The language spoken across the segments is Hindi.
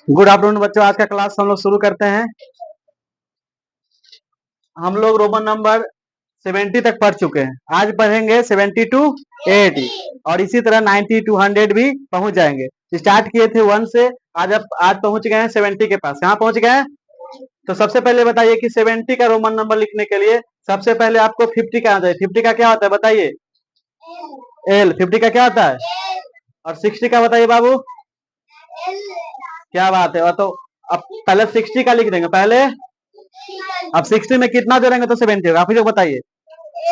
गुड आफ्टरनून बच्चों, आज का क्लास हम लोग शुरू करते हैं। हम लोग रोमन नंबर 70 तक पढ़ चुके हैं। आज पढ़ेंगे 70 टू 80 और इसी तरह 90 टू 100 भी पहुंच जाएंगे। स्टार्ट किए थे 1 से, आज पहुंच गए हैं 70 के पास। कहाँ पहुंच गए हैं? तो सबसे पहले बताइए कि 70 का रोमन नंबर लिखने के लिए सबसे पहले आपको 50 का आना चाहिए। 50 का क्या होता है बताइए? एल। 50 का क्या होता है? और 60 का बताइए बाबू। क्या बात है। और तो अब पहले 60 का लिख देंगे पहले। अब 60 में कितना जोड़ेंगे तो 70 होगा? आप ही लोग बताइए।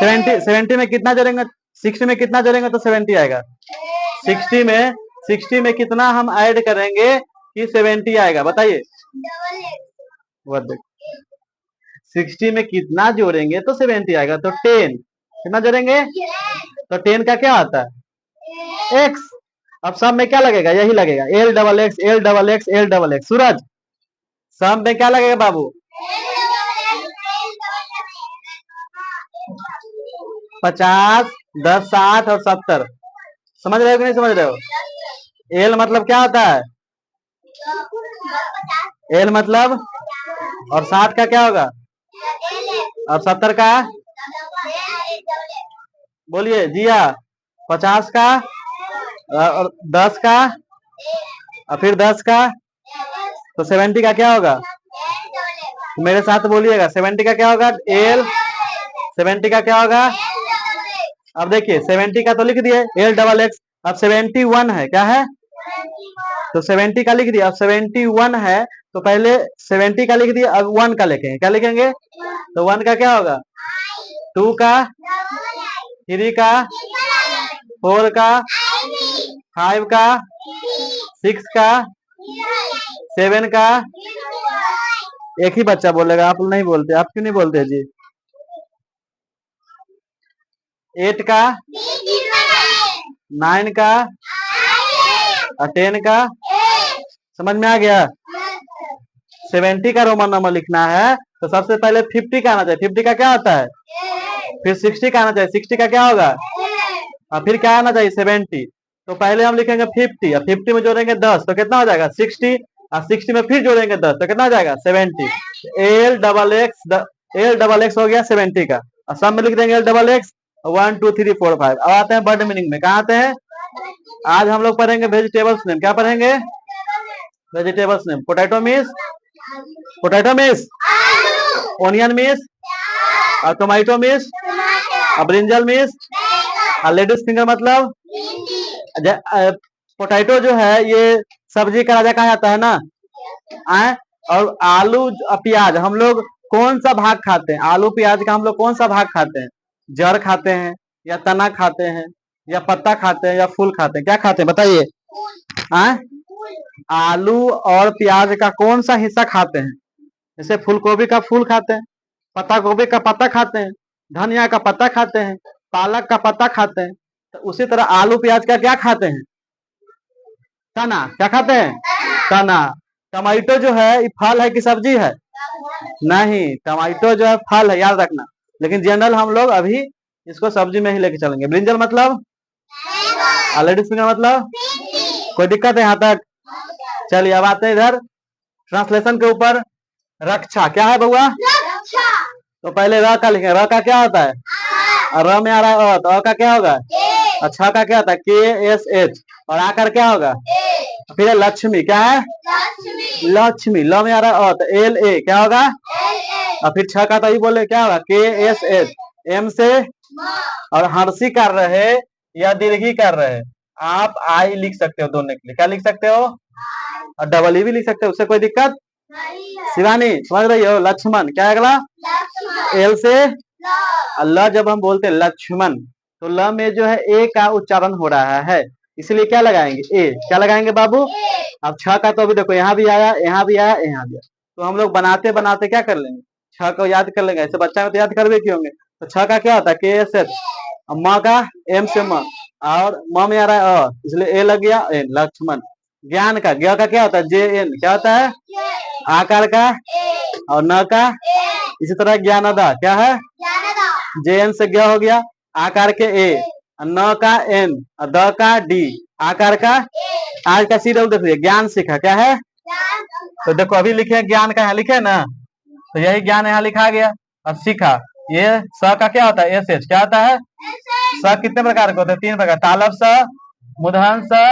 70 में कितना जोड़ेंगे? 60 में कितना जोड़ेंगे तो 70 आएगा? 60 में कितना हम ऐड करेंगे कि 70 आएगा? बताइए। 60 में कितना जोड़ेंगे तो 70 आएगा? तो 10। कितना जोड़ेंगे? तो 10 का क्या आता है? एक्स। अब सब में क्या लगेगा? यही लगेगा, L double X L double X L double X. Suraj, सब में क्या लगेगा बाबू? 50, 10, 60 और 70। समझ रहे हो कि नहीं समझ रहे हो? एल मतलब क्या होता है? एल मतलब, और 60 का क्या होगा? और 70 का? बोलिए जिया। 50 का और 10 का और फिर 10 का, तो 70 का क्या होगा? मेरे साथ बोलिएगा। 70 का क्या होगा? एल। 70 का क्या होगा? अब देखिए 70 का तो लिख दिए, एल डबल एक्स। अब 71 है, क्या है? तो 70 का लिख दिया। अब 71 है तो पहले 70 का लिख दिया, अब 1 का लिखेंगे। क्या लिखेंगे? तो 1 का क्या होगा? 2 का, 3 का, 4 का, 5 का, 6 का, 7 का। एक ही बच्चा बोलेगा, आप नहीं बोलते। आप क्यों नहीं बोलते जी? 8 का, 9 का और 10 का। समझ में आ गया? 70 का रोमन नंबर लिखना है तो सबसे पहले 50 का आना चाहिए। 50 का क्या होता है? फिर 60 का आना चाहिए। 60 का क्या होगा? और फिर क्या आना चाहिए? 70। तो पहले हम लिखेंगे 50 और 50 में जोड़ेंगे 10 तो कितना हो जाएगा? 60। और 60 में फिर जोड़ेंगे 10 तो कितना हो जाएगा? 70। एल डबल एक्स हो गया 70 का। और सब में लिख देंगे एल डबल एक्स। 1 2 3 4 5। अब आते हैं वर्ड मीनिंग में। कहा आते हैं? आज हम लोग पढ़ेंगे वेजिटेबल्स नेम। क्या पढ़ेंगे? Vegetables name. Potato means onion means, और टोमेटो मीन्स, और ब्रिंजल मीन्स, और लेडीज फिंगर मतलब। पोटैटो जो है ये सब्जी का राजा कहा जाता है ना। और आलू प्याज हम लोग कौन सा भाग खाते हैं? आलू प्याज का हम लोग कौन सा भाग खाते हैं? जड़ खाते हैं या तना खाते हैं या पत्ता खाते हैं या फूल खाते हैं? क्या खाते हैं बताइए? आलू और प्याज का कौन सा हिस्सा खाते हैं? जैसे फूल गोभी का फूल खाते हैं, पत्ता गोभी का पत्ता खाते हैं, धनिया का पत्ता खाते हैं, पालक का पत्ता खाते हैं। तो उसी तरह आलू प्याज का क्या खाते हैं? तना। क्या खाते हैं? तना। टमाटो जो है ये फल है कि सब्जी है? नहीं, टमाटो जो है फल है, याद रखना। लेकिन जनरल हम लोग अभी इसको सब्जी में ही लेके चलेंगे। ब्रिंजल मतलब, लेडीज फिंगर मतलब। कोई दिक्कत है यहाँ तक? चलिए अब आते हैं इधर ट्रांसलेशन के ऊपर। रक्षा क्या है बउआ? तो पहले र का लिखेंगे। र का क्या होता है? और र में आ रहा है तो का क्या होगा? अच्छा का क्या होता है? KSH। और आकर क्या होगा? फिर लक्ष्मी। क्या है? लक्ष्मी। ल में आ रहा है तो LA क्या होगा? और फिर छ का तो ही बोले क्या होगा? KSH। M से और हर्षी कर रहे या दीर्घी कर रहे, आप आई लिख सकते हो दोनों के लिए। क्या लिख सकते हो? और डबल ई भी लिख सकते हो, उससे कोई दिक्कत? शिवानी समझ रही हो? लक्ष्मण क्या है अगला? एल से। ल जब हम बोलते हैं लक्ष्मण तो ल में जो है ए का उच्चारण हो रहा है, इसलिए क्या लगाएंगे? ए। क्या लगाएंगे बाबू? अब छ का तो अभी देखो यहाँ भी आया, यहाँ भी आया, यहाँ भी आया। तो हम लोग बनाते बनाते क्या कर लेंगे? छ को याद कर लेंगे। ऐसे बच्चा में तो याद करवे क्यों होंगे। तो छ का क्या होता है? KSH। म का M से म, और म में आ रहा है इसलिए ए लग गया। एन लक्ष्मण। ज्ञान का ज्ञ का क्या होता है? JN। क्या होता है? आकार का और न का। इसी तरह ज्ञानदा क्या है? JN से ज्ञ हो गया, आकार के ए न का एन, द का डी, आकार का आज का सी डबल देखिए ज्ञान सीखा क्या है। तो देखो अभी लिखे ज्ञान का यहाँ लिखे ना, तो यही ज्ञान यहाँ लिखा गया। अब सीखा ये स का क्या होता है, एस एच क्या होता है। स कितने प्रकार के होते हैं, 3 प्रकार, तालव स, मूर्धन स,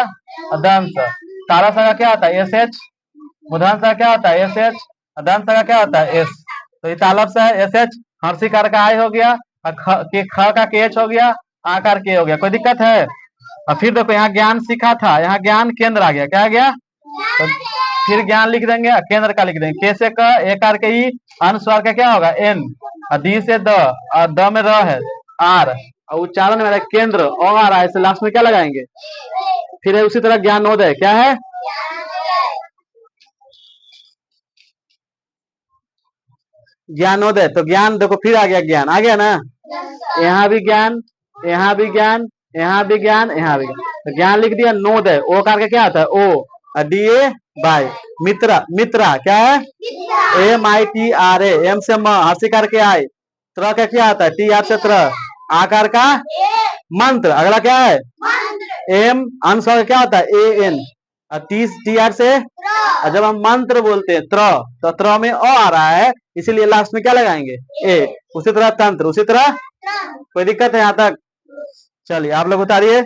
दंत स। तालव स का क्या होता है एस एच, मूर्धन स का क्या होता है एस एच, दंत स का क्या होता है एस। तो ये तालव स है एस एच, हर्षी कार का आई हो गया, और ख का के एच हो गया, आकार के हो गया, कोई दिक्कत है। और फिर देखो यहाँ ज्ञान सीखा था, यहाँ ज्ञान केंद्र आ गया, क्या आ गया। तो फिर ज्ञान लिख देंगे, केंद्र का लिख देंगे, के से क, एकार के ई, अनुस्वार का क्या होगा एन, और दी से द, और द में र है आर, और उच्चारण में केंद्र ओ आ रहा है, इसे लास्ट में क्या लगाएंगे। फिर है उसी तरह ज्ञानोदय क्या है, ज्ञानोदय। तो ज्ञान देखो फिर आ गया, ज्ञान आ गया ना, यहाँ भी ज्ञान, यहाँ भी ज्ञान, यहाँ भी ज्ञान, यहाँ भी ज्ञान। तो ज्ञान लिख दिया, नोदय ओ करके क्या आता है ओ, डी ए बाय, मित्रा, मित्रा क्या है M I T R A, M से म, हंसी करके आए, त्र का क्या आता है टी आर से त्र, आकार का मंत्र, अगला क्या है एम, अनुस्वार क्या होता है ए एन, तीस टी आर से, और जब हम मंत्र बोलते हैं त्र, तो त्र में अ आ रहा है, इसीलिए लास्ट में क्या लगाएंगे ए। उसी तरह तंत्र, उसी तरह, कोई दिक्कत है यहाँ तक। चलिए आप लोग उतारिए।